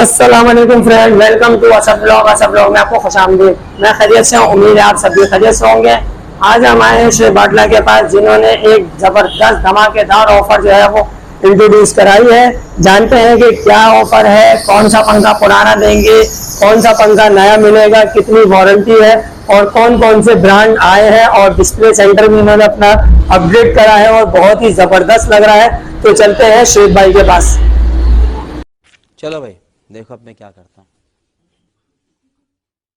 अस्सलाम वालेकुम friend, welcome to Asad blog में आपको खुशामदीद। मैं खैरियत से हूँ, उम्मीद है आप सभी खैरियत से होंगे। आज हम आए हैं श्री बाटला के पास, जिन्होंने एक जबरदस्त धमाकेदार ऑफर जो है वो इंट्रोड्यूस कराई है। जानते हैं कि क्या ऑफर है, कौन सा पंखा पुराना देंगे, कौन सा पंखा नया मिलेगा, कितनी वारंटी है और कौन कौन से ब्रांड आए हैं। और डिस्प्ले सेंटर भी उन्होंने अपना अपग्रेड करा है और बहुत ही जबरदस्त लग रहा है। तो चलते हैं श्वेत भाई के पास। चलो भाई, देखो अब मैं क्या करता हूँ।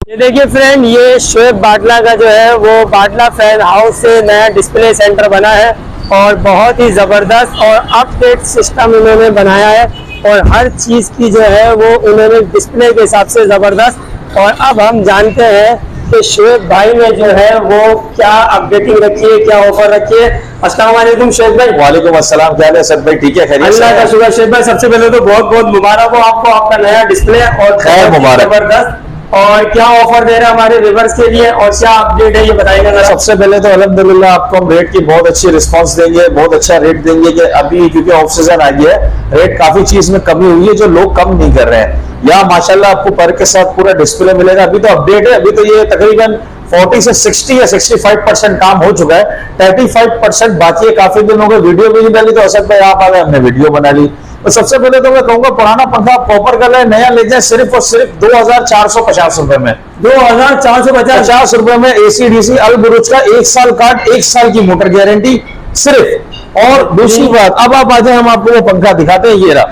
ये देखिए फ्रेंड, ये श्वेत बाटला का जो है वो बाटला फैन हाउस से नया डिस्प्ले सेंटर बना है और बहुत ही ज़बरदस्त और अपडेट सिस्टम उन्होंने बनाया है और हर चीज़ की जो है वो उन्होंने डिस्प्ले के हिसाब से ज़बरदस्त। और अब हम जानते हैं कि श्वेत भाई ने जो है वो क्या अपडेटिंग रखी है, क्या ऑफर रखी है। अस्सलाम वालेकुम श्वेत भाई। वालेकुम अस्सलाम, क्या है सब भाई? ठीक है, खैरियत से? अल्लाह का शुक्र। श्वेत भाई, सबसे पहले तो बहुत बहुत मुबारक हो आपको, आपका नया डिस्प्ले और खैर मुबारक। जबरदस्त। और क्या ऑफर दे रहा है हमारे व्यूअर्स के लिए और क्या अपडेट है ये बताइएगा। सबसे पहले तो अल्हम्दुलिल्लाह आपको हम रेट की बहुत अच्छी रिस्पांस देंगे, बहुत अच्छा रेट देंगे कि अभी क्योंकि ऑफ सीजन आ गया है, रेट काफी चीज में कमी हुई है जो लोग कम नहीं कर रहे हैं। यहाँ माशाल्लाह आपको पर के साथ पूरा डिस्प्ले मिलेगा। अभी तो अपडेट है, अभी तो ये तकरीबन 40 से 60 या 65% काम हो चुका है, 35% बाकी है। काफी दिन हो गए वीडियो भी नहीं डाली, तो असद भाई आप आ गए, हमने वीडियो बना ली। तो सबसे पहले तो मैं कहूंगा पुराना पंखा कॉपर का नया ले जाए सिर्फ और सिर्फ 2450 रुपए में। 2450 रुपए में एसी डीसी अल बुरुज का 1 साल कार्ड, 1 साल की मोटर गारंटी सिर्फ। और दूसरी बात, अब आप आ जाए, हम आपको वो पंखा दिखाते हैं। ये रहा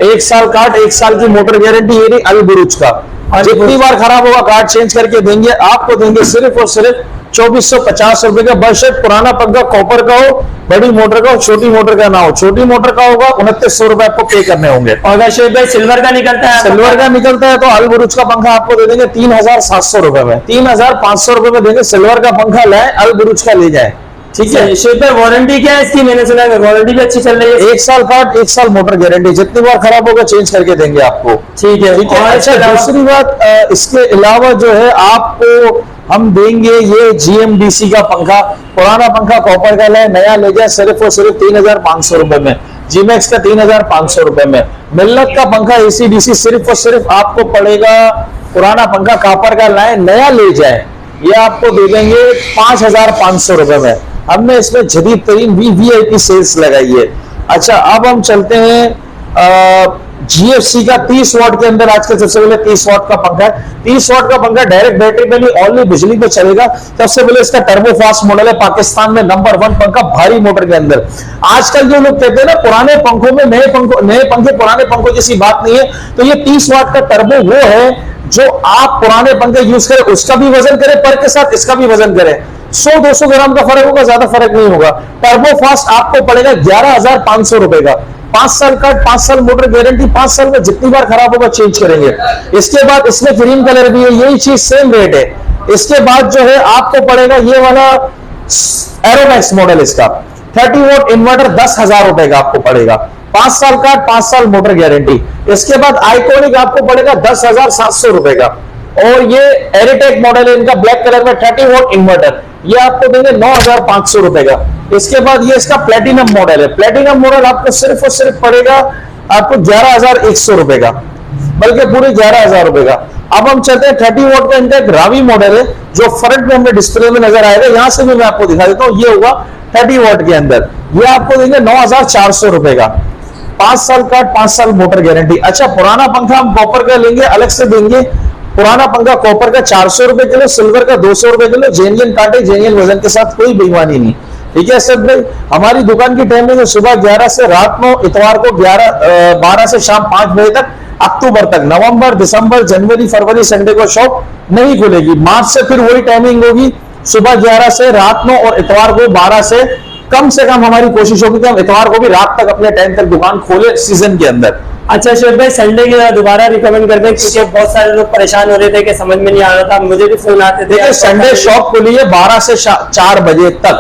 1 साल कार्ड, 1 साल की मोटर गारंटी, ये रही अल बुरुज का। जितनी बार खराब होगा कार्ड चेंज करके देंगे। आपको देंगे सिर्फ और सिर्फ 2450 रुपए का, बशर्त पुराना पंखा कॉपर का हो, बड़ी मोटर का हो, छोटी मोटर का ना हो। छोटी मोटर का होगा 2900 रुपए आपको पे करने होंगे। और अगर सिल्वर का निकलता है, सिल्वर का निकलता है तो अल बुरुज का पंखा आपको दे देंगे 3700 रुपए में। 3500 रुपए में देंगे। सिल्वर का पंखा लाए, अल बुरुज का ले जाए, ठीक है। श्वेत भाई, वारंटी क्या है इसकी? मैंने सुना है वारंटी भी अच्छी चल रही है। 1 साल कार्ड, 1 साल मोटर गारंटी, जितनी बार खराब होगा चेंज करके देंगे आपको, ठीक है। और अच्छा दूसरी बात, इसके अलावा जो है आपको हम देंगे ये GMDC का पंखा। पुराना पंखा कॉपर का लाए, नया ले जाए सिर्फ और सिर्फ 3500 रुपए में। जीमैक्स का 3500 रुपए में। मिल्लत का पंखा ACDC सिर्फ और सिर्फ आपको पड़ेगा, पुराना पंखा कॉपर का लाए, नया ले जाए, ये आपको दे देंगे 5500 रुपए में। हमने इसमें जदीद तरीन VVIP सेल्स लगाई है। अच्छा, अब हम चलते हैं GFC का 30 वाट के अंदर। आजकल सबसे पहले 30 वाट का पंखा है। 30 वाट का पंखा डायरेक्ट बैटरी पे नहीं, ओनली बिजली पे चलेगा। सबसे पहले इसका टर्बो फास्ट मॉडल है, पाकिस्तान में नंबर 1 पंखा भारी मोटर के अंदर। आजकल जो लोग कहते हैं ना पुराने पंखों में नए पंखे पुराने पंखों जैसी बात नहीं है, तो ये 30 वाट का टर्बो वो है जो आप पुराने पंखे यूज करें उसका भी वजन करें, पर के साथ इसका भी वजन करें। 100-200 ग्राम का फर्क होगा, ज्यादा फर्क नहीं होगा। टर्बो फास्ट आपको पड़ेगा 11500 रुपए का। 5 साल का, 5 साल मोटर गारंटी, 5 साल में जितनी बार खराब होगा चेंज करेंगे। इसके बाद इसमें क्रीम कलर भी है, यही चीज सेम रेट है। इसके बाद जो है आपको पड़ेगा ये वाला एरोमैक्स मॉडल, इसका 30 वोल्ट इन्वर्टर 10,000 रुपए का आपको पड़ेगा। 5 साल का, 5 साल मोटर गारंटी। इसके बाद आइकॉनिक आपको पड़ेगा 10,700 रुपए का। और ये एरिटेक मॉडल है इनका, ब्लैक कलर में 30 वोल्ट इन्वर्टर, ये आपको देंगे 9,500 रुपए का। इसके बाद ये इसका प्लेटिनम मॉडल है। प्लेटिनम मॉडल आपको सिर्फ और सिर्फ पड़ेगा आपको 11,100 रुपए का, बल्कि पूरे 11,000 रुपए का। अब हम चलते हैं 30 वोल्ट का, इनका एक रावी मॉडल है जो फ्रंट में हमें डिस्प्ले में नजर आएगा। यहां से भी मैं आपको दिखा देता हूं, ये होगा 30 वोल्ट के अंदर, ये आपको देंगे 9,400 रुपए का। 5 साल का, 5 साल मोटर गारंटी। अच्छा, पुराना पंखा हम कॉपर का लेंगे, अलग से देंगे। पुराना पंखा कॉपर का 400 रुपए किलो, सिल्वर का 200 रुपए किलो, जेन्युइन कांटे, जेन्युइन वजन के साथ, कोई बेईमानी नहीं, ठीक है सर भाई। हमारी दुकान की टाइमिंग है सुबह 11 से रात 9, इतवार को 12 से शाम 5 बजे तक, अक्टूबर तक। नवंबर, दिसंबर, जनवरी, फरवरी संडे को शॉप नहीं खुलेगी। मार्च से फिर वही टाइमिंग होगी, सुबह 11 से रात 9 और इतवार को 12 से कम हमारी कोशिश होगी कि हम इतवार को भी रात तक अपने टाइम तक दुकान खोले सीजन के अंदर। अच्छा श्वेत भाई, संडे की दोबारा रिकमेंड करते हैं क्योंकि बहुत सारे लोग परेशान हो रहे थे कि समझ में नहीं आ रहा था, मुझे भी फोन आते थे। संडे शॉप खुली है 12 से 4 बजे तक,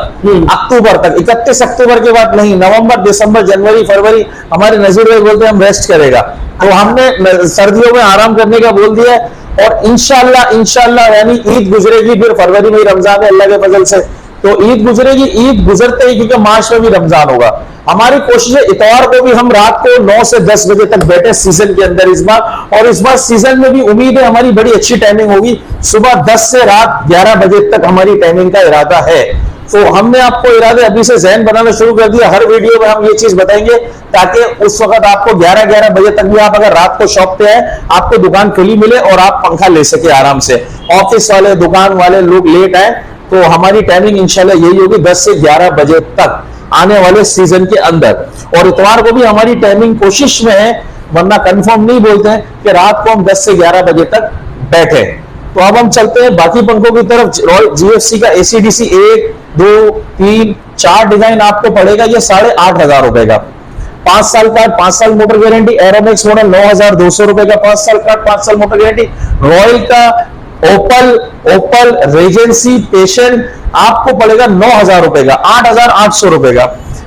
अक्टूबर तक। 31 अक्टूबर के बाद नहीं। नवंबर, दिसंबर, जनवरी, फरवरी हमारे नजीर भाई बोलते हैं हम रेस्ट करेगा, तो हमने सर्दियों में आराम करने का बोल दिया है। और इंशाल्लाह यानी ईद गुजरेगी, फिर फरवरी में रमजान है अल्लाह के फजल से, तो ईद गुजरेगी, ईद गुजरते ही क्योंकि मार्च में भी रमजान होगा, हमारी कोशिश है इतवार को भी हम रात को 9 से 10 बजे तक बैठे सीजन के अंदर इस बार। और इस बार सीजन में भी उम्मीद है हमारी बड़ी अच्छी टाइमिंग होगी, सुबह 10 से रात 11 बजे तक हमारी टाइमिंग का इरादा है। तो हमने आपको इरादे अभी से जहन बनाना शुरू कर दिया, हर वीडियो में हम ये चीज बताएंगे ताकि उस वक्त आपको 11 बजे तक भी आप अगर रात को शॉप पे आए आपको दुकान खुली मिले और आप पंखा ले सके आराम से। ऑफिस वाले, दुकान वाले लोग लेट आए तो हमारी टाइमिंग इंशाल्लाह यही होगी 10 से 11 बजे तक आने वाले सीजन के अंदर। और इतवार को भी हमारी टाइमिंग कोशिश में है, वरना कंफर्म नहीं बोलते हैं कि रात को हम 10 से 11 बजे तक बैठे। तो अब हम चलते हैं बाकी पंखों की तरफ। GFC का AC/DC 1, 2, 3, 4 डिजाइन आपको पड़ेगा ये 8,500 रुपए का। 5 साल का, 5 साल मोटर गारंटी। एरोमैक्स मॉडल 9,200 रुपए का 5 साल का, 5 साल मोटर गारंटी। रॉयल का ओपल रेजेंसी पेशेंट आपको पड़ेगा 9,000 रुपए का, 8,800 रुपए का।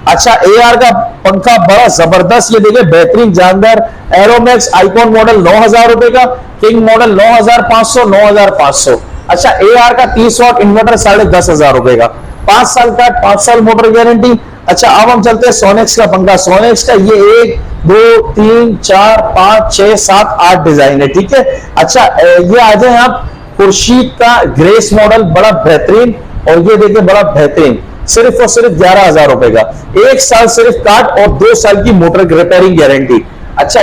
अच्छा, AR का पंखा बड़ा जबरदस्त, ये देखिए बेहतरीन जानदार एरोमैक्स आइकॉन मॉडल 9,000 रुपए का। King model 9,500, 9,500। अच्छा, AR का 30 वाट इन्वर्टर 10,500 रुपए का, 5 साल का, 5 साल मोटर गारंटी। अच्छा, अब हम चलते हैं सोनेक्स का पंखा। सोनेक्स का ये 1, 2, 3, 4, 5, 6, 7, 8 डिजाइन है, ठीक है। अच्छा, ये आ जाए आप खुर्शीद का ग्रेस मॉडल, बड़ा बेहतरीन, और ये देखिए बड़ा बेहतरीन, सिर्फ और सिर्फ 11,000 रुपए का। 1 साल सिर्फ काट और 2 साल की मोटर रिपेयरिंग गारंटी। अच्छा,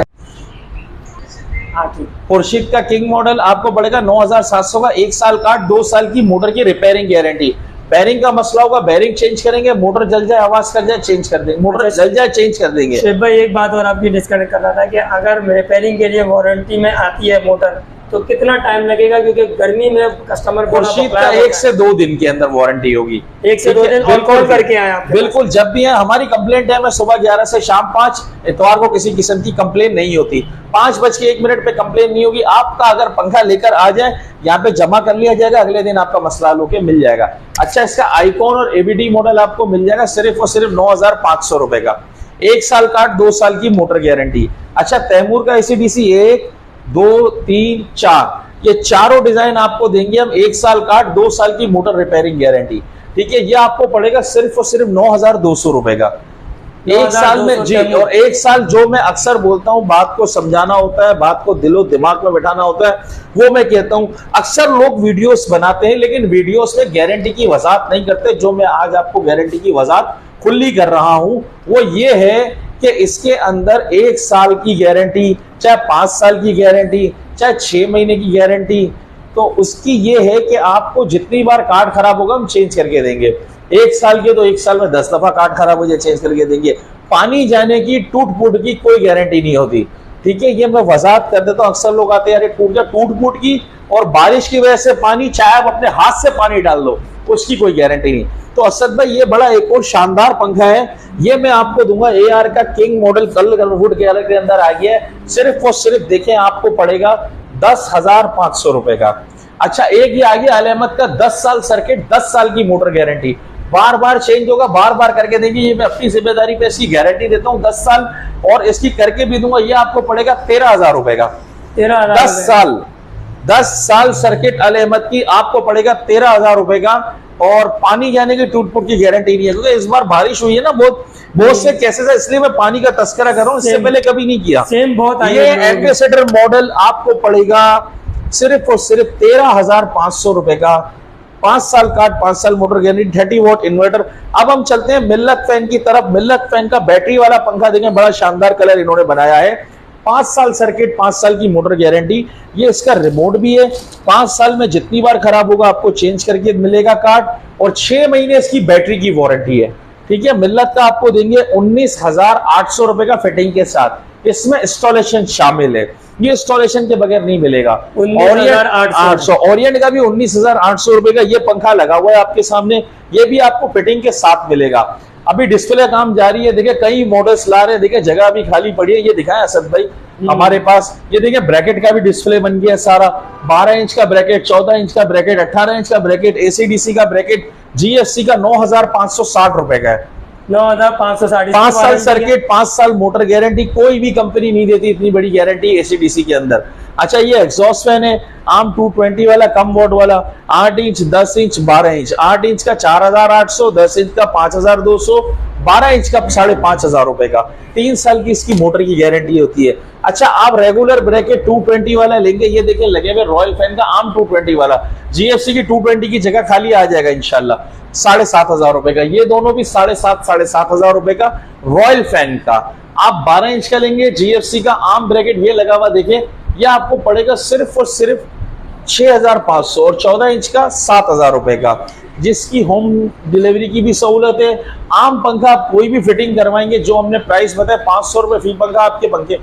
खुर्शीद का किंग मॉडल आपको पड़ेगा 9,700 का, 1 साल काट, 2 साल की मोटर की रिपेयरिंग गारंटी। बैरिंग का मसला होगा, बैरिंग चेंज करेंगे, मोटर जल जाए, आवाज कर जाए, चेंज कर देंगे, मोटर जल जाए, चेंज कर देंगे। शेख भाई, एक बात और आपकी डिस्कनेक्ट करना था कि अगर रिपेयरिंग के लिए वारंटी में आती है मोटर तो कितना टाइम लगेगा, क्योंकि गर्मी में कस्टमर खुर्शीद का 1 से 2 दिन के अंदर वारंटी होगी। 1 से 2 दिन और कॉल करके आए आप? बिल्कुल, जब भी है। हमारी कंप्लेंट है, मैं सुबह 11 से शाम 5, इतवार को किसी किस्म की कंप्लेन नहीं होती। 5:01 पे कंप्लेन नहीं होगी। आपका अगर पंखा लेकर आ जाए, यहाँ पे जमा कर लिया जाएगा, अगले दिन आपका मसला हल होकर मिल जाएगा। अच्छा, इसका आइकॉन और ABD मॉडल आपको मिल जाएगा सिर्फ और सिर्फ 9,500 रुपए का, 1 साल काट, 2 साल की मोटर गारंटी। अच्छा, तैमूर का AC/DC 1, 2, 3, 4, ये चारों डिजाइन आपको देंगे हम, 1 साल काट, 2 साल की मोटर रिपेयरिंग गारंटी, ठीक है। ये आपको पड़ेगा सिर्फ और सिर्फ 9,200 रुपए का, 1 साल में जी। और 1 साल, जो मैं अक्सर बोलता हूं, बात को समझाना होता है, बात को दिलो दिमाग में बैठाना होता है, वो मैं कहता हूं। अक्सर लोग वीडियोस बनाते हैं लेकिन वीडियोस में गारंटी की वजाहत नहीं करते। जो मैं आज आपको गारंटी की वजाहत खुली कर रहा हूं वो ये है कि इसके अंदर 1 साल की गारंटी, चाहे 5 साल की गारंटी, चाहे 6 महीने की गारंटी, तो उसकी ये है कि आपको जितनी बार कार्ड खराब होगा हम चेंज करके देंगे। 1 साल के तो 1 साल में 10 दफा कार्ड खराब हो जाए, चेंज करके देंगे। पानी जाने की, टूट फूट की कोई गारंटी नहीं होती, ठीक है। ये मैं वजाहत कर देता हूँ। अक्सर लोग आते हैं, अरे टूट गया, टूट फूट की और बारिश की वजह से पानी, चाहे आप अपने हाथ से पानी डाल दो, उसकी कोई गारंटी नहीं। तो असद भाई, ये बड़ा एक और शानदार पंखा है, ये मैं आपको दूंगा। AR का किंग मॉडल वुड कलर के अंदर आ गया है, सिर्फ और सिर्फ देखें आपको पड़ेगा 10,500 रुपए का। अच्छा, एक ये आ गया अल अहमद का 10 साल सर्किट, 10 साल की मोटर गारंटी, बार बार चेंज होगा, बार बार करके देंगे। ये मैं अपनी जिम्मेदारी पे इसकी गारंटी देता हूँ 10 साल, और इसकी करके भी दूंगा। ये आपको पड़ेगा 13,000 रुपए का, 13,000 10 साल सर्किट अल अहमद की आपको पड़ेगा 13,000 रुपए का। और पानी जाने की, टूट फूट की गारंटी नहीं है, क्योंकि इस बार बारिश हुई है ना बहुत से केसेस है, इसलिए मैं पानी का तस्करा कर रहा हूँ, इससे पहले कभी नहीं किया। सेम बहुत ये एम्बेसडर मॉडल आपको पड़ेगा सिर्फ और सिर्फ 13,500 रुपए का, 5 साल काट, 5 साल मोटर गारंटी, 30 वॉट इन्वर्टर। अब हम चलते हैं मिल्लत फैन की तरफ। मिल्लत फैन का बैटरी वाला पंखा देखें, बड़ा शानदार कलर इन्होंने बनाया है। 5 साल सर्किट, 5 साल की मोटर गारंटी। ये इसका रिमोट भी है, 5 साल में जितनी बार खराब होगा आपको चेंज करके मिलेगा कार्ड, और 6 महीने इसकी बैटरी की वारंटी है, ठीक है। मिल्लत का आपको देंगे 19,800 रुपए का फिटिंग के साथ, इसमें इंस्टॉलेशन शामिल है, ये इंस्टॉलेशन के बगैर नहीं मिलेगा। 19,800, ओरिएंट का भी 19,800 रुपए का ये पंखा लगा हुआ है आपके सामने, ये भी आपको फिटिंग के साथ मिलेगा। अभी डिस्प्ले काम जारी है, देखिए कई मॉडल्स ला रहे हैं, देखिए जगह भी खाली पड़ी है। ये दिखाएं असद भाई हमारे पास, ये देखिए ब्रैकेट का भी डिस्प्ले बन गया सारा, 12 इंच का ब्रैकेट, 14 इंच का ब्रैकेट, 18 इंच का ब्रैकेट, AC/DC का ब्रैकेट, GFC का 9,560 रुपए का है। 9,500 साड़ी 5 साल सर्किट, 5 साल मोटर गारंटी, कोई भी कंपनी नहीं देती इतनी बड़ी गारंटी एसीडीसी के अंदर। अच्छा, ये एग्जॉस्ट फैन है आम 220 वाला, कम वॉट वाला, 8 इंच, 10 इंच, 12 इंच। 8 इंच का 4,800, 10 इंच का 5,200, 12 इंच का 5,500 रुपए का। 3 साल की इसकी मोटर की गारंटी होती है। अच्छा, आप रेगुलर ब्रैकेट 220 वाला लेंगे, ये देखिए लगे हुए रॉयल फैन का आम 220 वाला, जीएफसी की 220 की जगह खाली आ जाएगा इंशाल्लाह, 7,500 रुपए का। ये दोनों भी 7,500 रुपए का रॉयल फैन का। आप 12 इंच का लेंगे जीएफसी का आम ब्रैकेट, ये लगा हुआ देखिए, यह आपको पड़ेगा सिर्फ और सिर्फ 6,500, और 14 इंच का 7,000 रुपए का, जिसकी होम डिलीवरी की भी सहूलत है। आम पंखा आप कोई भी फिटिंग करवाएंगे, जो हमने प्राइस बताया 500 रुपए फी पंखा आपके पंखे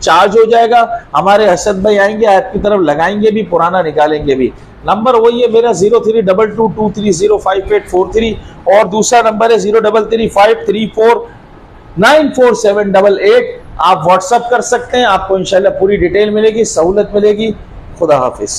चार्ज हो जाएगा। हमारे असद भाई आएंगे, आपकी तरफ लगाएंगे भी, पुराना निकालेंगे भी। नंबर वही है मेरा 032223058843, और दूसरा नंबर है 033534947888। आप व्हाट्सएप कर सकते हैं, आपको इंशाल्लाह पूरी डिटेल मिलेगी, सहूलत मिलेगी। खुदा हाफिज।